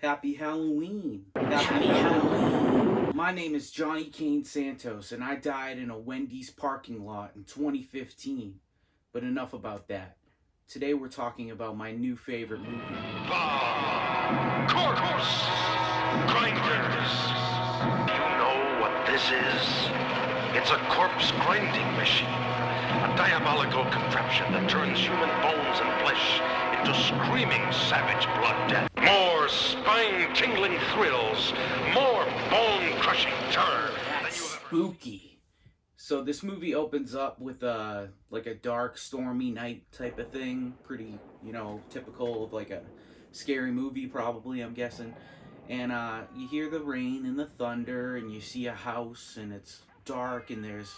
Happy Halloween. Happy Halloween. My name is Johnny Kane Santos, and I died in a Wendy's parking lot in 2015. But enough about that. Today we're talking about my new favorite movie. Corpse grinders. Do you know what this is? It's a corpse grinding machine. A diabolical contraption that turns human bones and flesh into screaming savage blood death. More spine-tingling thrills, more bone-crushing terror than That's you ever... spooky. So this movie opens up with like a dark, stormy night type of thing. Pretty, typical of like a scary movie, probably, I'm guessing. And you hear the rain and the thunder, and you see a house, and it's dark, and there's,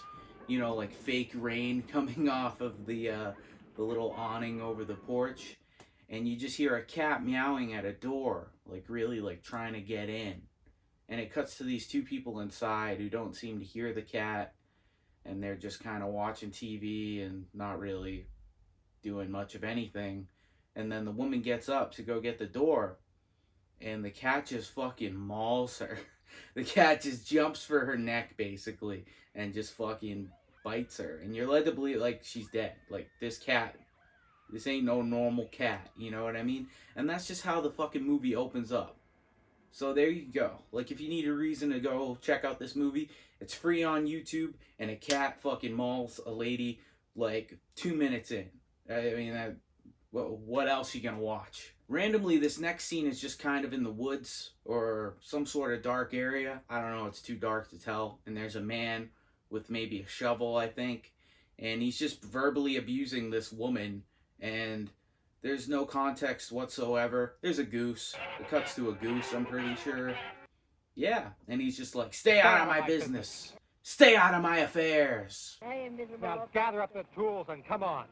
like fake rain coming off of the little awning over the porch. And you just hear a cat meowing at a door, like really like trying to get in. And it cuts to these two people inside who don't seem to hear the cat, and they're just kind of watching TV and not really doing much of anything. And then the woman gets up to go get the door, and the cat just fucking mauls her. The cat just jumps for her neck, basically, and just fucking bites her. And you're led to believe, like, she's dead. Like, this ain't no normal cat, you know what I mean? And that's just how the fucking movie opens up. So there you go. Like, if you need a reason to go check out this movie, it's free on YouTube, and a cat fucking mauls a lady like 2 minutes in. I mean, what else you gonna watch? Randomly, this next scene is just kind of in the woods or some sort of dark area. I don't know, it's too dark to tell. And there's a man with maybe a shovel, I think. And he's just verbally abusing this woman, and there's no context whatsoever. There's a goose. It cuts to a goose, I'm pretty sure. Yeah, and he's just like, stay out of my business. Stay out of my affairs. Hey, invisible. Now gather up the tools and come on.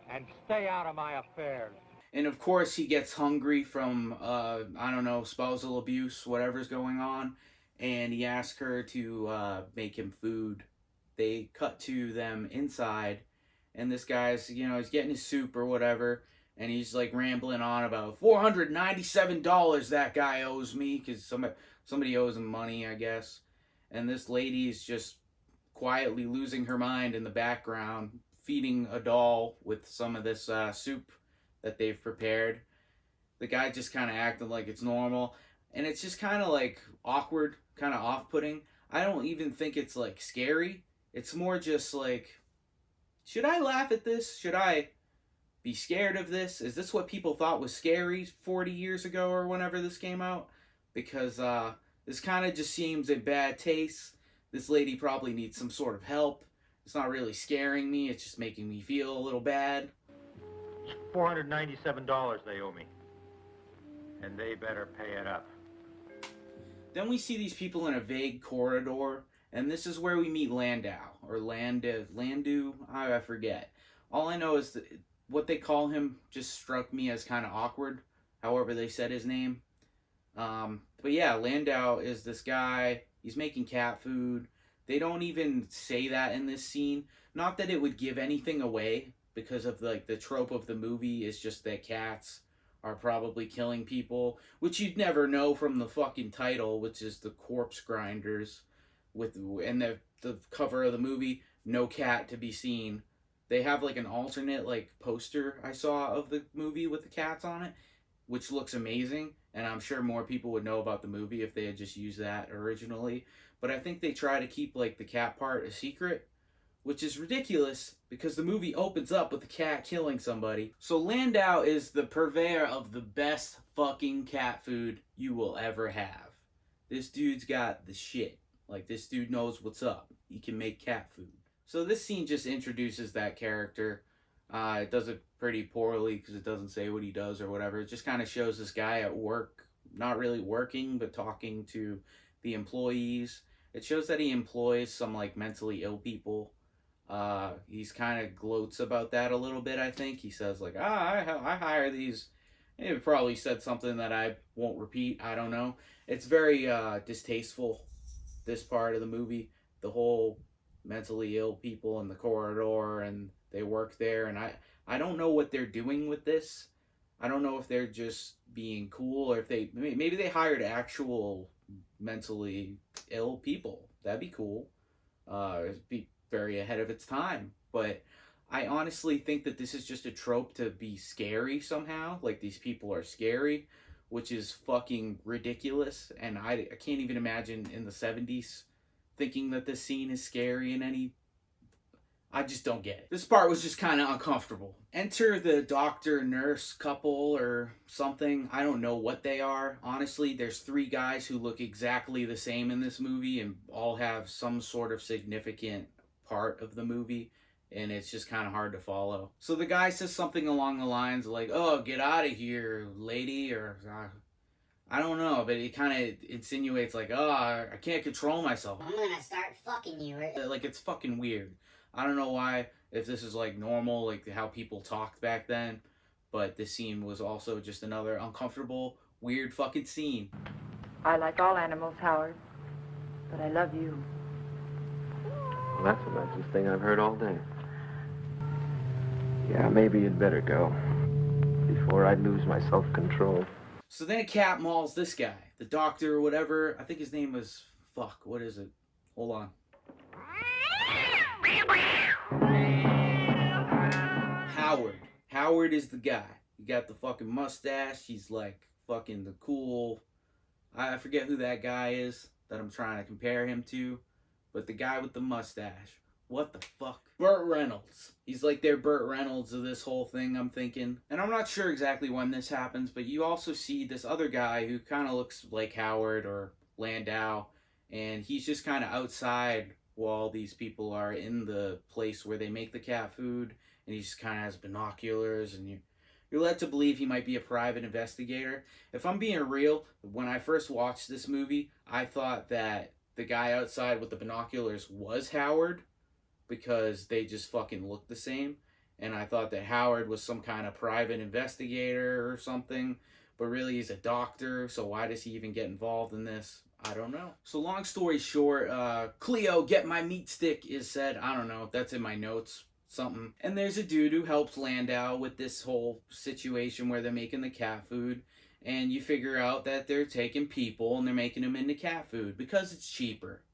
And stay out of my affairs. And of course he gets hungry from, I don't know, spousal abuse, whatever's going on. And he asks her to make him food. They cut to them inside. And this guy's, he's getting his soup or whatever. And he's like rambling on about $497 that guy owes me. Because somebody owes him money, I guess. And this lady's just quietly losing her mind in the background, feeding a doll with some of this soup that they've prepared. The guy just kind of acting like it's normal. And it's just kind of like awkward, kind of off-putting. I don't even think it's like scary. It's more just like, should I laugh at this? Should I be scared of this? Is this what people thought was scary 40 years ago or whenever this came out? Because this kind of just seems in bad taste. This lady probably needs some sort of help. It's not really scaring me. It's just making me feel a little bad. $497 they owe me. And they better pay it up. Then we see these people in a vague corridor, and this is where we meet Landau, or Landu, I forget. All I know is that what they call him just struck me as kind of awkward, however they said his name. But yeah, Landau is this guy. He's making cat food. They don't even say that in this scene. Not that it would give anything away, because of like the trope of the movie is just that cats are probably killing people, which you'd never know from the fucking title, which is the Corpse Grinders, and the cover of the movie, no cat to be seen. They have like an alternate like poster I saw of the movie with the cats on it, which looks amazing, and I'm sure more people would know about the movie if they had just used that originally. But I think they try to keep like the cat part a secret, which is ridiculous because the movie opens up with the cat killing somebody. So Landau is the purveyor of the best fucking cat food you will ever have. This dude's got the shit. Like, this dude knows what's up. He can make cat food. So this scene just introduces that character. It does it pretty poorly because it doesn't say what he does or whatever. It just kind of shows this guy at work, not really working, but talking to the employees. It shows that he employs some like mentally ill people. He's kind of gloats about that a little bit, I think. He says like, I hire these. And he probably said something that I won't repeat. I don't know. It's very distasteful, this part of the movie. The whole mentally ill people in the corridor, and they work there. And I don't know what they're doing with this. I don't know if they're just being cool or if maybe they hired actual mentally ill people. That'd be cool. It'd be very ahead of its time. But I honestly think that this is just a trope to be scary somehow. Like these people are scary, which is fucking ridiculous. And I can't even imagine in the 70s thinking that this scene is scary in any. I just don't get it. This part was just kind of uncomfortable. Enter the doctor nurse couple or something. I don't know what they are. Honestly, there's three guys who look exactly the same in this movie and all have some sort of significant part of the movie. And it's just kind of hard to follow. So the guy says something along the lines of like, "Oh, get out of here, lady," or I don't know, but it kind of insinuates like, "Oh, I can't control myself. I'm gonna start fucking you." Like, it's fucking weird. I don't know why, if this is like normal, like how people talked back then, but this scene was also just another uncomfortable, weird fucking scene. I like all animals, Howard, but I love you. Well, that's the nicest thing I've heard all day. Yeah, maybe you'd better go before I lose my self-control. So then a cat mauls this guy, the doctor or whatever. I think his name was, what is it? Hold on. Howard. Howard is the guy. He got the fucking mustache. He's like fucking the cool. I forget who that guy is that I'm trying to compare him to, but the guy with the mustache. What the fuck? Burt Reynolds. He's like their Burt Reynolds of this whole thing, I'm thinking. And I'm not sure exactly when this happens, but you also see this other guy who kind of looks like Howard or Landau, and he's just kind of outside while these people are in the place where they make the cat food, and he just kind of has binoculars, and you're led to believe he might be a private investigator. If I'm being real, when I first watched this movie, I thought that the guy outside with the binoculars was Howard, because they just fucking look the same. And I thought that Howard was some kind of private investigator or something, but really he's a doctor, so why does he even get involved in this? I don't know. So long story short, Cleo, get my meat stick is said. I don't know, that's in my notes, something. And there's a dude who helps Landau with this whole situation where they're making the cat food, and you figure out that they're taking people and they're making them into cat food because it's cheaper.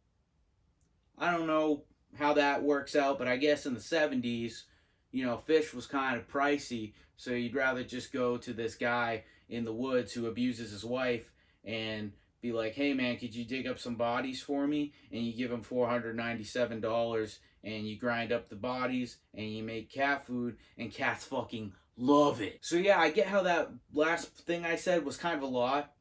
I don't know how that works out, but I guess in the 70s, fish was kind of pricey, so you'd rather just go to this guy in the woods who abuses his wife and be like, "Hey man, could you dig up some bodies for me?" And you give him $497 and you grind up the bodies and you make cat food, and cats fucking love it. So yeah, I get how that last thing I said was kind of a lot,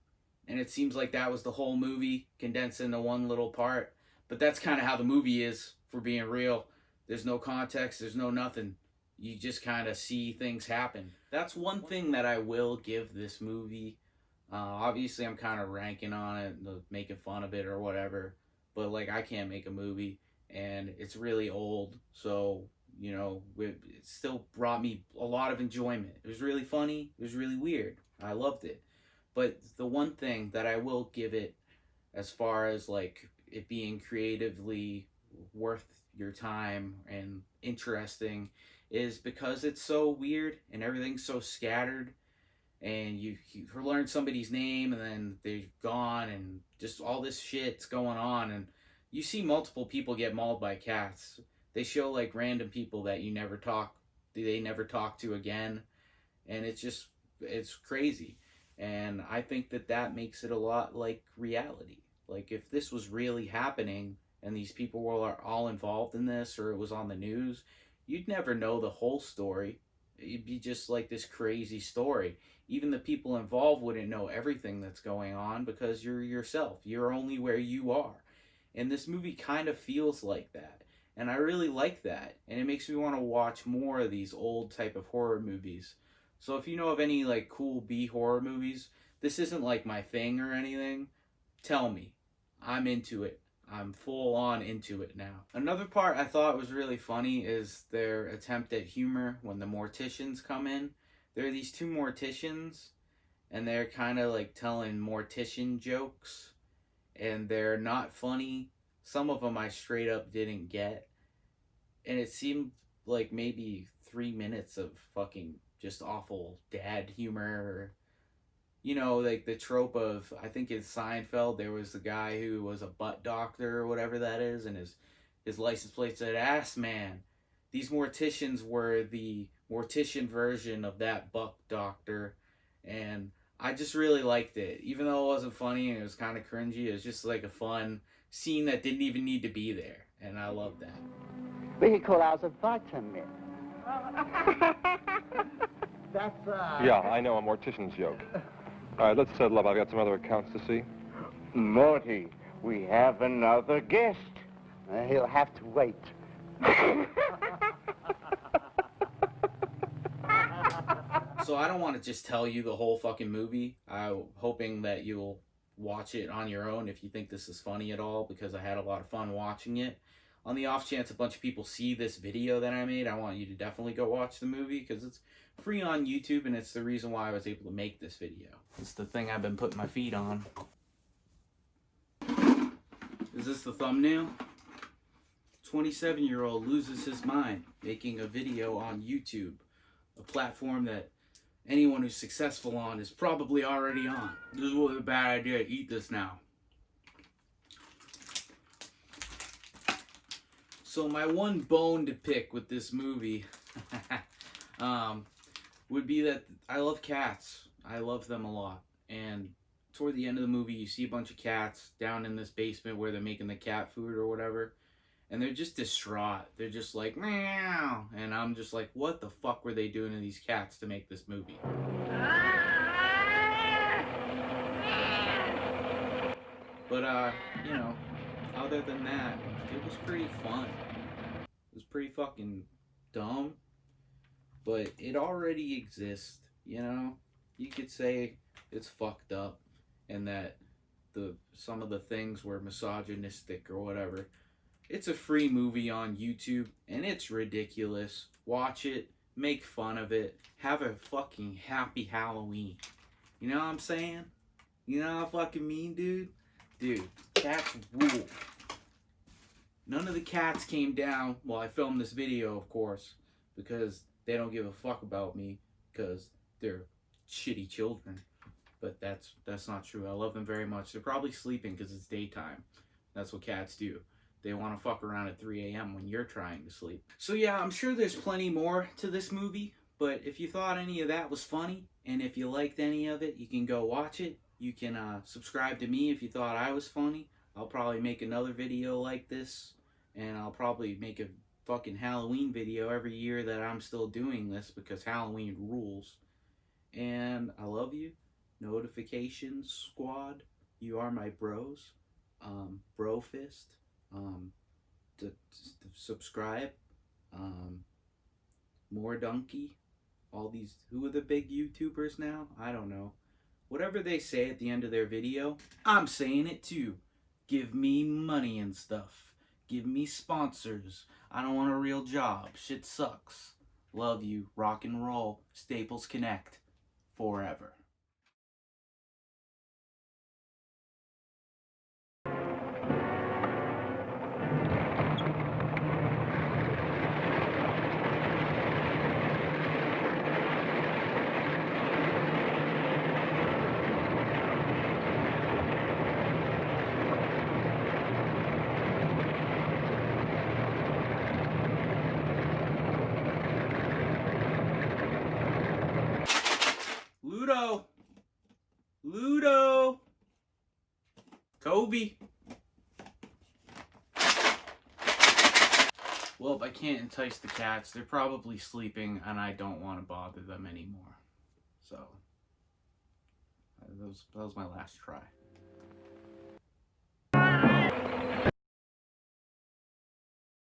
and it seems like that was the whole movie condensed into one little part, but that's kind of how the movie is, for being real. There's no context, there's no nothing. You just kind of see things happen. That's one thing that I will give this movie. Obviously, I'm kind of ranking on it, making fun of it or whatever. But, like, I can't make a movie, and it's really old. So, it still brought me a lot of enjoyment. It was really funny. It was really weird. I loved it. But the one thing that I will give it, as far as, like, it being creatively worth your time and interesting, is because it's so weird and everything's so scattered, and you learn somebody's name and then they're gone, and just all this shit's going on, and you see multiple people get mauled by cats. They show like random people that they never talk to again, and it's crazy. And I think that makes it a lot like reality. Like, if this was really happening and these people were all involved in this, or it was on the news, you'd never know the whole story. It'd be just like this crazy story. Even the people involved wouldn't know everything that's going on, because you're yourself. You're only where you are. And this movie kind of feels like that. And I really like that. And it makes me want to watch more of these old type of horror movies. So if you know of any like cool B horror movies, this isn't like my thing or anything, tell me. I'm into it. I'm full on into it now. Another part I thought was really funny is their attempt at humor when the morticians come in. There are these two morticians, and they're kind of like telling mortician jokes, and they're not funny. Some of them I straight up didn't get, and it seemed like maybe 3 minutes of fucking just awful dad humor, or, you know, like the trope of, I think in Seinfeld, there was the guy who was a butt doctor or whatever that is, and his license plate said ass man. These morticians were the mortician version of that butt doctor, and I just really liked it. Even though it wasn't funny and it was kind of cringy, it was just like a fun scene that didn't even need to be there, and I love that. Vehicle as a vitamin. That's Yeah, I know, a mortician's joke. All right, let's settle up. I've got some other accounts to see. Morty, we have another guest. He'll have to wait. So I don't want to just tell you the whole fucking movie. I'm hoping that you'll watch it on your own if you think this is funny at all, because I had a lot of fun watching it. On the off chance a bunch of people see this video that I made, I want you to definitely go watch the movie, because it's free on YouTube, and it's the reason why I was able to make this video. It's the thing I've been putting my feet on. Is this the thumbnail? 27-year-old loses his mind making a video on YouTube, a platform that anyone who's successful on is probably already on. This is really a bad idea to eat this now. So my one bone to pick with this movie would be that I love cats. I love them a lot. And toward the end of the movie, you see a bunch of cats down in this basement where they're making the cat food or whatever. And they're just distraught. They're just like, meow. And I'm just like, what the fuck were they doing to these cats to make this movie? But, you know, other than that, it was pretty fun. It was pretty fucking dumb. But it already exists, you know? You could say it's fucked up and that some of the things were misogynistic or whatever. It's a free movie on YouTube, and it's ridiculous. Watch it, make fun of it, have a fucking happy Halloween. You know what I'm saying? You know what I fucking mean, dude? Dude, cats rule. None of the cats came down while I filmed this video, of course, because they don't give a fuck about me, because they're shitty children. But that's not true. I love them very much. They're probably sleeping because it's daytime. That's what cats do. They want to fuck around at 3 a.m. when you're trying to sleep. So yeah, I'm sure there's plenty more to this movie, but if you thought any of that was funny, and if you liked any of it, you can go watch it. You can subscribe to me if you thought I was funny. I'll probably make another video like this, and I'll probably make a fucking Halloween video every year that I'm still doing this, because Halloween rules. And I love you. Notifications squad, you are my bros. Bro fist. To subscribe, more donkey, all these, who are the big YouTubers now? I don't know. Whatever they say at the end of their video, I'm saying it too. Give me money and stuff. Give me sponsors. I don't want a real job. Shit sucks. Love you. Rock and roll. Staples Connect. Forever. Ludo! Kobe! Well, I can't entice the cats. They're probably sleeping, and I don't want to bother them anymore. So, that was my last try.